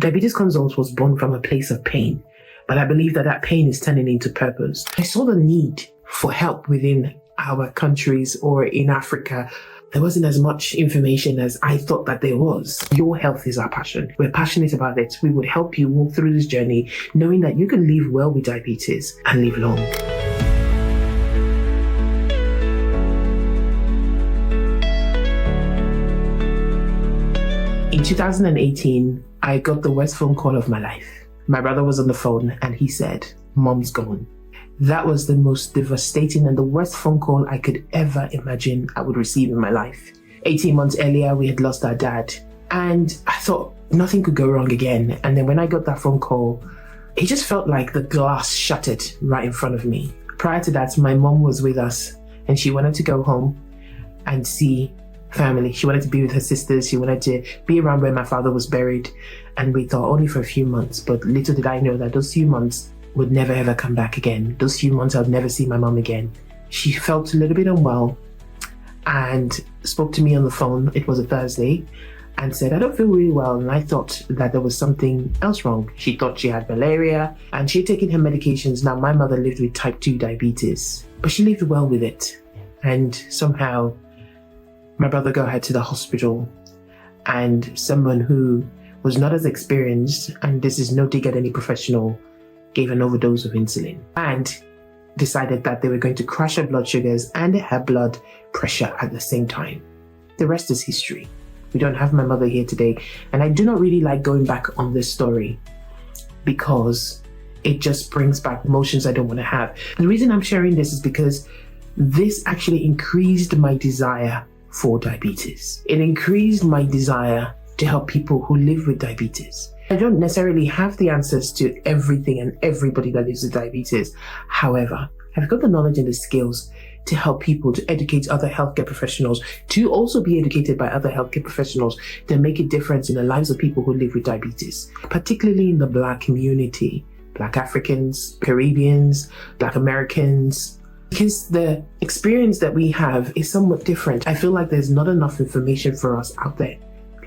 Diabetes Consult was born from a place of pain, but I believe that pain is turning into purpose. I saw the need for help within our countries or in Africa. There wasn't as much information as I thought that there was. Your health is our passion. We're passionate about it. We would help you walk through this journey knowing that you can live well with diabetes and live long. In 2018, I got the worst phone call of my life. My brother was on the phone and he said, "Mom's gone." That was the most devastating and the worst phone call I could ever imagine I would receive in my life. 18 months earlier, we had lost our dad, and I thought nothing could go wrong again. And then when I got that phone call, it just felt like the glass shattered right in front of me. Prior to that, my mom was with us and she wanted to go home and see family. She wanted to be with her sisters. She wanted to be around where my father was buried. And we thought only for a few months, but little did I know that those few months would never ever come back again. Those few months I'd never see my mom again. She felt a little bit unwell and spoke to me on the phone. It was a Thursday and said, "I don't feel really well." And I thought that there was something else wrong. She thought she had malaria and she had taken her medications. Now, my mother lived with type 2 diabetes, but she lived well with it. And somehow my brother got her to the hospital, and someone who was not as experienced, and this is no dig at any professional, gave an overdose of insulin and decided that they were going to crash her blood sugars and her blood pressure at the same time. The rest is history. We don't have my mother here today, and I do not really like going back on this story because it just brings back emotions I don't want to have. The reason I'm sharing this is because this actually increased my desire for diabetes. It increased my desire to help people who live with diabetes. I don't necessarily have the answers to everything and everybody that lives with diabetes. However, I've got the knowledge and the skills to help people, to educate other healthcare professionals, to also be educated by other healthcare professionals, to make a difference in the lives of people who live with diabetes, particularly in the Black community, Black Africans, Caribbeans, Black Americans. Because the experience that we have is somewhat different. I feel like there's not enough information for us out there.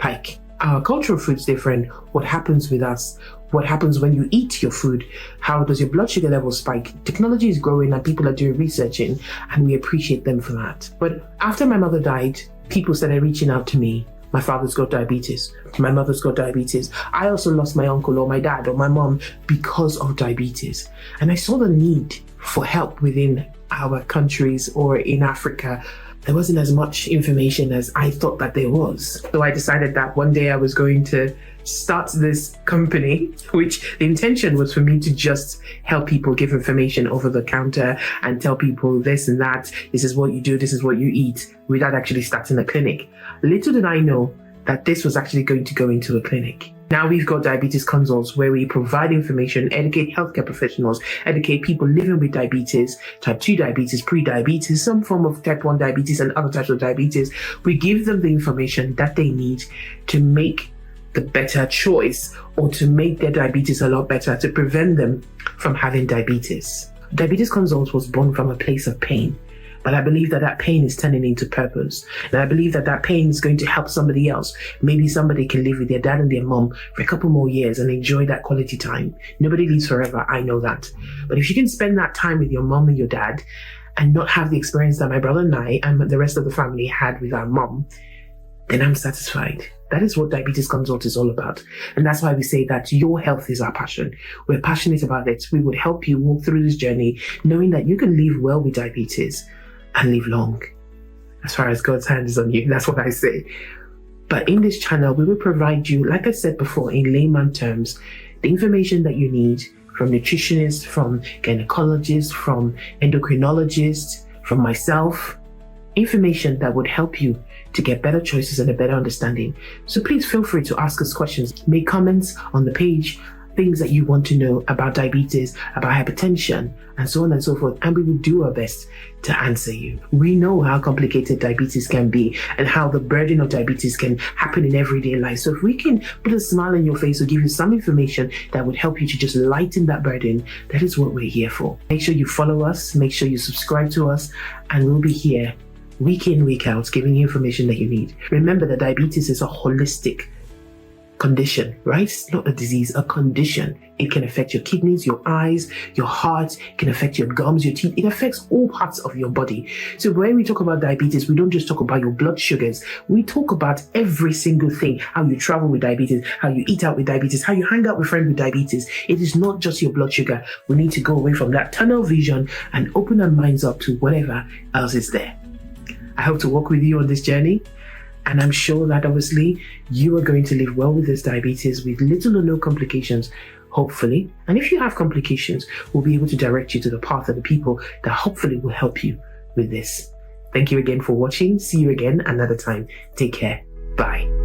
Like, our cultural food's different. What happens with us? What happens when you eat your food? How does your blood sugar level spike? Technology is growing and people are doing researching, and we appreciate them for that. But after my mother died, people started reaching out to me. My father's got diabetes. My mother's got diabetes. I also lost my uncle or my dad or my mom because of diabetes. And I saw the need for help within our countries or in Africa. There wasn't as much information as I thought that there was. So I decided that one day I was going to start this company, which the intention was for me to just help people, give information over the counter and tell people this and that. This is what you do, this is what you eat, without actually starting a clinic. Little did I know that this was actually going to go into a clinic. Now we've got Diabetes Consults, where we provide information, educate healthcare professionals, educate people living with diabetes, type 2 diabetes, pre-diabetes, some form of type 1 diabetes and other types of diabetes. We give them the information that they need to make the better choice or to make their diabetes a lot better, to prevent them from having diabetes. Diabetes Consults was born from a place of pain. But I believe that pain is turning into purpose. And I believe that pain is going to help somebody else. Maybe somebody can live with their dad and their mom for a couple more years and enjoy that quality time. Nobody lives forever, I know that. But if you can spend that time with your mom and your dad and not have the experience that my brother and I and the rest of the family had with our mom, then I'm satisfied. That is what Diabetes Consult is all about. And that's why we say that your health is our passion. We're passionate about it. We would help you walk through this journey knowing that you can live well with diabetes and live long. As far as God's hand is on you, that's what I say. But in this channel, we will provide you, like I said before, in layman terms, the information that you need from nutritionists, from gynecologists, from endocrinologists, from myself, information that would help you to get better choices and a better understanding. So please feel free to ask us questions, make comments on the page, things that you want to know about diabetes, about hypertension, and so on and so forth, and we will do our best to answer you. We know how complicated diabetes can be and how the burden of diabetes can happen in everyday life. So if we can put a smile on your face or give you some information that would help you to just lighten that burden, that is what we're here for. Make sure you follow us, make sure you subscribe to us, and we'll be here week in, week out, giving you information that you need. Remember that diabetes is a holistic condition, right? It's not a disease, a condition. It can affect your kidneys, your eyes, your heart, it can affect your gums, your teeth. It affects all parts of your body. So when we talk about diabetes, we don't just talk about your blood sugars. We talk about every single thing, how you travel with diabetes, how you eat out with diabetes, how you hang out with friends with diabetes. It is not just your blood sugar. We need to go away from that tunnel vision and open our minds up to whatever else is there. I hope to walk with you on this journey. And I'm sure that obviously you are going to live well with this diabetes with little or no complications, hopefully. And if you have complications, we'll be able to direct you to the path of the people that hopefully will help you with this. Thank you again for watching. See you again another time. Take care. Bye.